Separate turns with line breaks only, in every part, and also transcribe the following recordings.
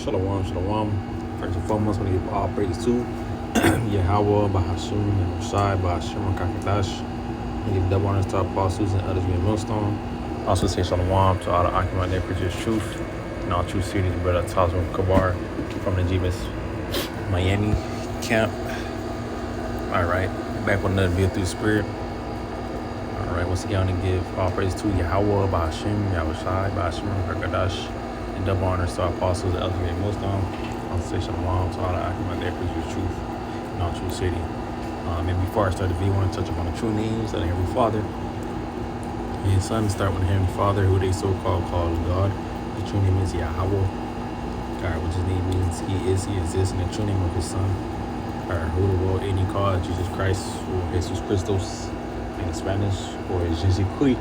Shalom, shalom. First and foremost, we give all praise to Yahweh, Bahashim, and Shai, Bahashim, Kakadash. We give double honors to our apostles and others being millstone. Also say shalom to all the Akim there preachers truth and all true series, brother Tazwan Kabar from the Jeebus Miami camp. All right, back with another video through the spirit. All right, once again, I want to give all praise to Yahweh, Bahashim, Yahweh Shai, Bahashim, Kakadash. And double honors to our apostles and elders being millstone. I'll say shalom to all the Akim there preachers truth and all true city. And before I start the video, I want to touch upon the true names of the Heavenly Father. His son start with the Heavenly Father, who they so-called call God. The true name is Yahweh. God, which his name means he is, he exists, and the true name of his son, or who the world any called Jesus Christ, or Jesus Christos in Spanish, or Jesus Christ.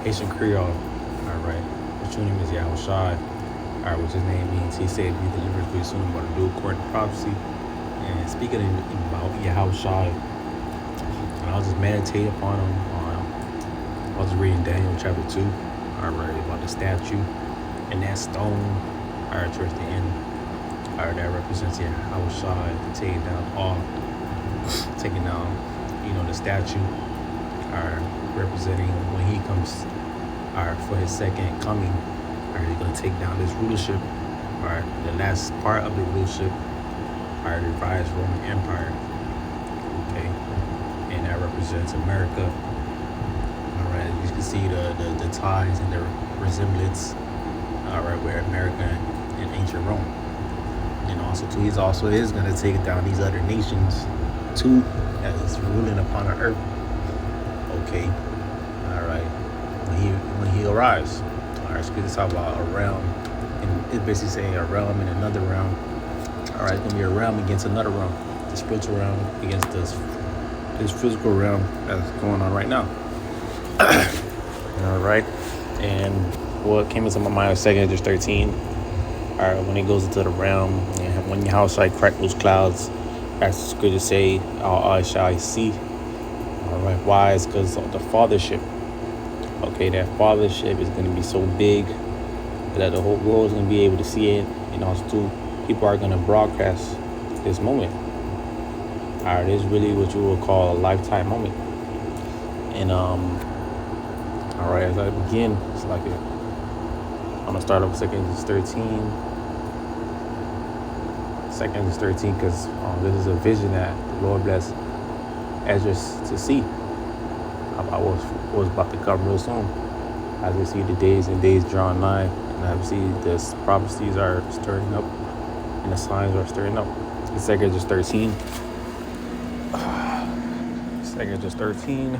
Haitian Creole, all right. The true name is Yahweh Shai, all right, which his name means he said be the universe pretty soon about to do according to prophecy. And speaking about Yahweh Shai, and I'll just meditate upon him. I was reading Daniel chapter 2, all right, about the statue and that stone, all right, towards the end, all right, that represents Yahweh Shai, taking down, the statue, all right, representing when he comes, all right, for his second coming, all right, he's going to take down this rulership, all right, the last part of the rulership, all right, the revised Roman Empire, okay, and that represents America, all right, you can see the ties and the resemblance, all right, with America and ancient Rome, and also too, he's also is going to take down these other nations too, that is ruling upon the earth, okay. When he arrives, all right, so we can talk about a realm, and it's basically saying a realm and another realm. All right, it's gonna be a realm against another realm, the spiritual realm against this physical realm that's going on right now. All right, and what came into my mind was 2 Corinthians 13. All right, when it goes into the realm, and when your house like crack those clouds, as the scripture say, all eyes shall see. All right, why? It's because of the fathership. Okay, that fathership is going to be so big that the whole world is going to be able to see it, and also too, people are going to broadcast this moment. All right, it's really what you would call a lifetime moment. And all right, as I begin, it's like I'm gonna start off with 2 Corinthians 13. 2 Corinthians 13, because this is a vision that the Lord blessed Ezra to see about what's about to come real soon. As we see the days and days drawing nigh, and as we see the prophecies are stirring up, and the signs are stirring up. It's 2 Corinthians 13. 2 Corinthians 13,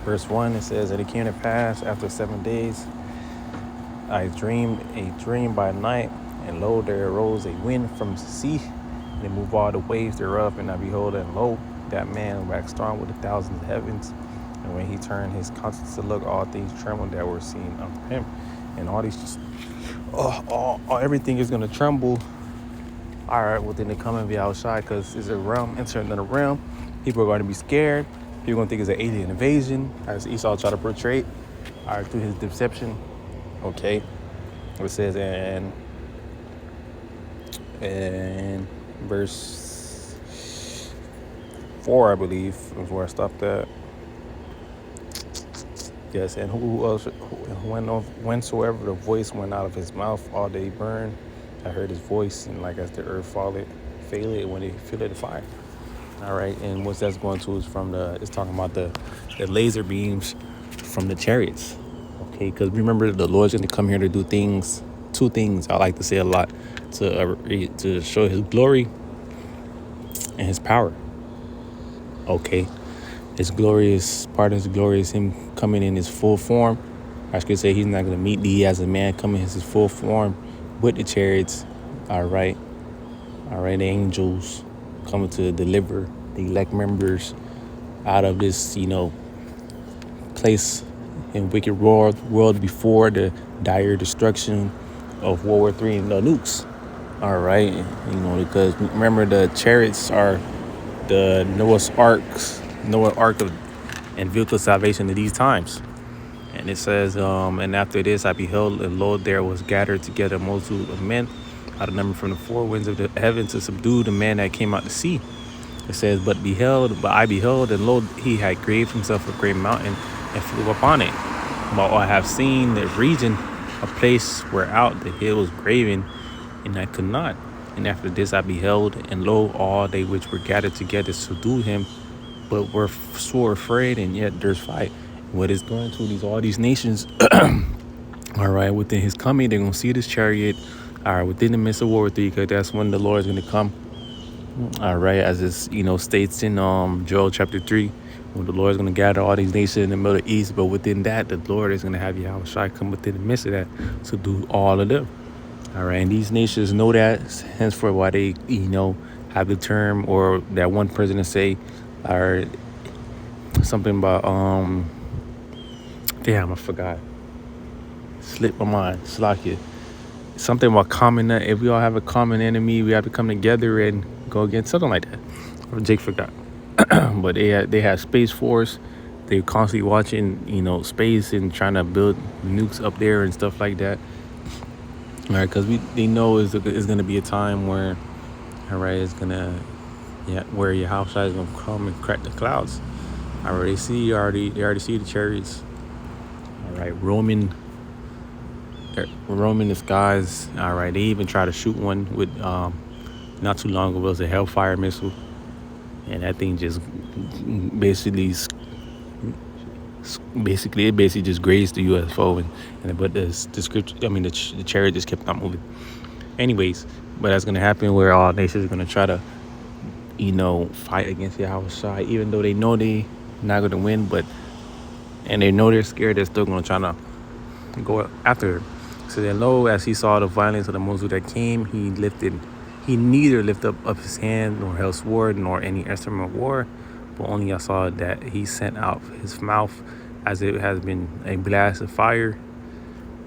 verse 1, it says, "And it came to pass after 7 days, I dreamed a dream by night, and lo, there arose a wind from the sea, and it moved all the waves thereof, and I behold, and lo, that man waxed strong with 1,000 heavens. And when he turned his countenance to look, all things trembled that were seen unto him." And all these, everything is going to tremble, all right, within the coming of Yahweh Shai, because it's a realm, entering another realm. People are going to be scared. People are going to think it's an alien invasion, as Esau tried to portray, all right, through his deception. Okay. It says, and verse 4, I believe, is where I stopped at. Yes, and whensoever the voice went out of his mouth, all day burned. I heard his voice, and like as the earth failed when it filled the fire. All right, and what that's going to is it's talking about the laser beams from the chariots. Okay, because remember, the Lord's going to come here to do two things I like to say a lot, to show his glory and his power. Okay. Part of his glory is him coming in his full form. I should say he's not going to meet thee as a man, coming in his full form with the chariots. All right, the angels coming to deliver the elect members out of this, place in wicked world before the dire destruction of World War III and the nukes. All right, because remember, the chariots are the Noah's Ark and vehicle salvation in these times. And it says, and after this I beheld, and lo, there was gathered together a multitude of men out of number from the four winds of the heaven to subdue the man that came out to sea. It says, but I beheld, and lo, he had graved himself a great mountain and flew upon it. But I have seen the region, a place whereout the hill was graven, and I could not. And after this I beheld, and lo, all they which were gathered together subdued him, but were sore afraid, and yet durst fight. What is going to all these nations? All right, within his coming, they're gonna see this chariot. All right, within the midst of World War III, because that's when the Lord is gonna come. All right, as it's states in Joel chapter 3, when the Lord is gonna gather all these nations in the Middle East, but within that, the Lord is gonna have Yahweh Shai come within the midst of that to do all of them. All right, and these nations know that, henceforth why they have the term, or that one president say, or something about damn, I forgot. Slipped my mind. Slakia. Something about common. If we all have a common enemy, we have to come together and go against something like that. Jake forgot. But they have Space Force. They're constantly watching space and trying to build nukes up there and stuff like that. All right, because they know it's gonna be a time where, all right, it's gonna where your house is gonna come and crack the clouds. All right, they already see the chariots. All right, roaming the skies. All right, they even tried to shoot one with not too long ago. It was a Hellfire missile, and that thing just basically just grazed the UFO, but the script, the chariot just kept on moving. Anyways, but that's gonna happen where all nations are gonna try to fight against Yahweh Shai, even though they know they not gonna win, and they know they're scared. They're still gonna try to go after her. So then, lo, as he saw the violence of the multitude that came, he neither lifted up his hand, nor held sword, nor any instrument of war, but only I saw that he sent out his mouth as it has been a blast of fire,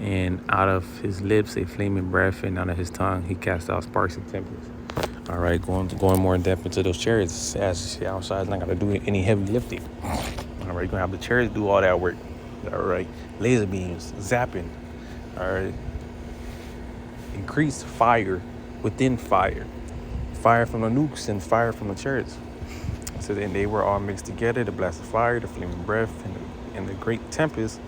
and out of his lips a flaming breath, and out of his tongue he cast out sparks and tempests. All right, going more in depth into those chariots, as outside is not gonna do any heavy lifting. All right, you're gonna have the chariots do all that work. All right, laser beams, zapping. All right, increased fire within fire from the nukes and fire from the chariots. So then they were all mixed together, the blast of fire, the flaming breath, and the great tempest,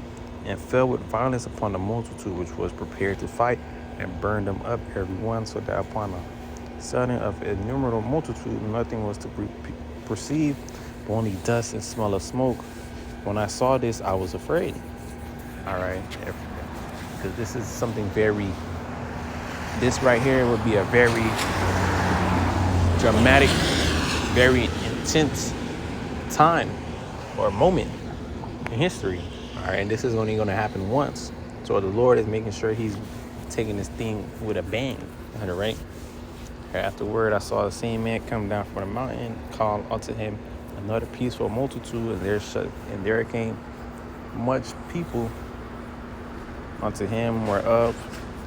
and fell with violence upon the multitude which was prepared to fight, and burned them up every one, so that upon a sudden of innumerable multitude nothing was to perceive, but only dust and smell of smoke. When I saw this, I was afraid. All right, because this is something this right here would be a very dramatic, very intense time or moment in history. All right, and this is only going to happen once. So the Lord is making sure he's taking this thing with a bang. All right. Afterward, I saw the same man come down from the mountain, called unto him another peaceful multitude, and there came much people unto him, whereof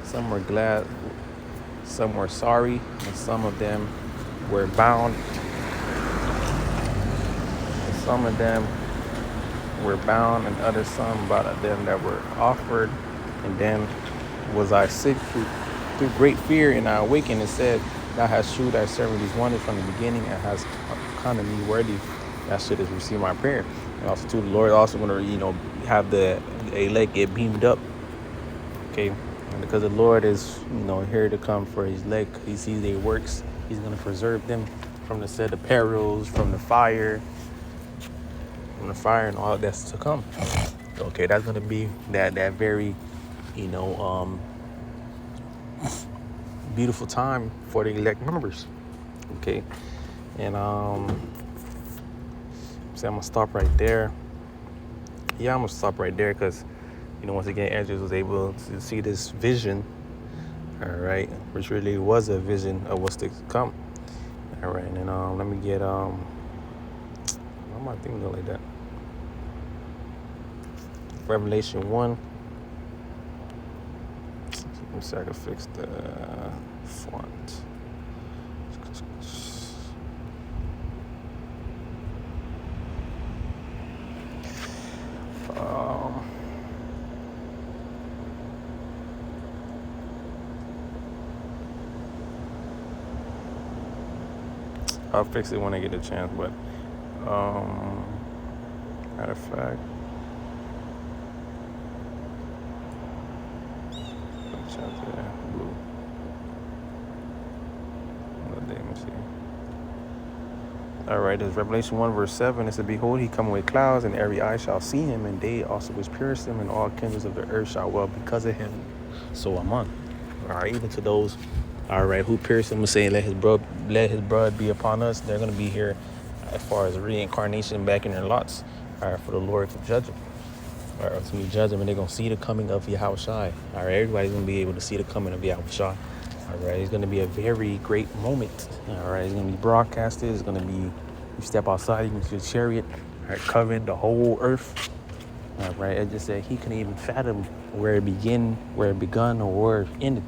some were glad, some were sorry, and some of them were bound. And some of them were bound, and others some about them that were offered. And then was I sick through great fear, and I awakened and said, Thou hast shewed thy servant these wonders from the beginning, and hast counted me worthy that should have received my prayer. And also too, the Lord also going to have the elect get beamed up. Okay, and because the Lord is here to come for his elect, he sees their works. He's going to preserve them from the set of perils, from the fire, and all that's to come. Okay, that's going to be that very beautiful time for the elect members. Okay, and so I'm gonna stop right there. Yeah, I'm gonna stop right there because once again, Andrews was able to see this vision, all right, which really was a vision of what's to come. All right, and let me get why am I thinking like that? Revelation 1. Let me see if I can fix the font. I'll fix it when I get a chance. But matter of fact, chapter blue. What day? Let me see. All right, there's Revelation 1 verse 7. It said, "Behold, he cometh with clouds, and every eye shall see him, and they also which pierced him, and all kindreds of the earth shall well because of him." So I'm on. All right, even to those, all right, who pierced him and saying, let his blood be upon us. They're going to be here as far as reincarnation back in their lots. All right, for the Lord to judge them. All right, to judge them, and they're going to see the coming of Yahushua. All right, everybody's going to be able to see the coming of Yahushua. All right, it's going to be a very great moment. All right, it's going to be broadcasted. It's going to be, you step outside, you can see the chariot, all right, covering the whole earth. All right, it just said he couldn't even fathom where it began, or where it ended.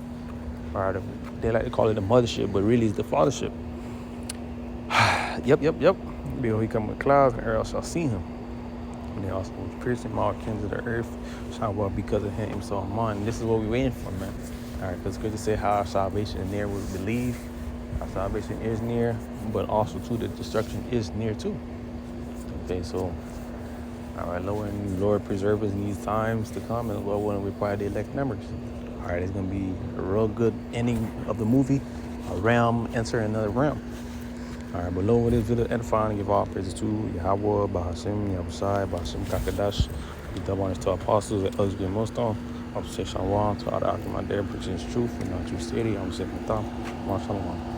All right, they like to call it the mothership, but really it's the fathership. Yep. Behold, he come with clouds, and earth shall see him. And they also pierced him, all kings of the earth shall well because of him. So I'm on. This is what we're waiting for, man. All right, because it's good to say how our salvation is near. We believe our salvation is near, but also too the destruction is near too. Okay, so all right, Lord preserve us in these times to come, and Lord willing require the elect members. All right, it's gonna be a real good ending of the movie. A realm enter another realm. All right, but Lord, what is video edifying and give all praises to Yahweh, Bahashim, Yahushai, Bahashim Kakadash, the double honors to apostles and others being most on. I'm saying Shalom to all the Akim out there preaching his truth and not true city. I'm saying Shalom.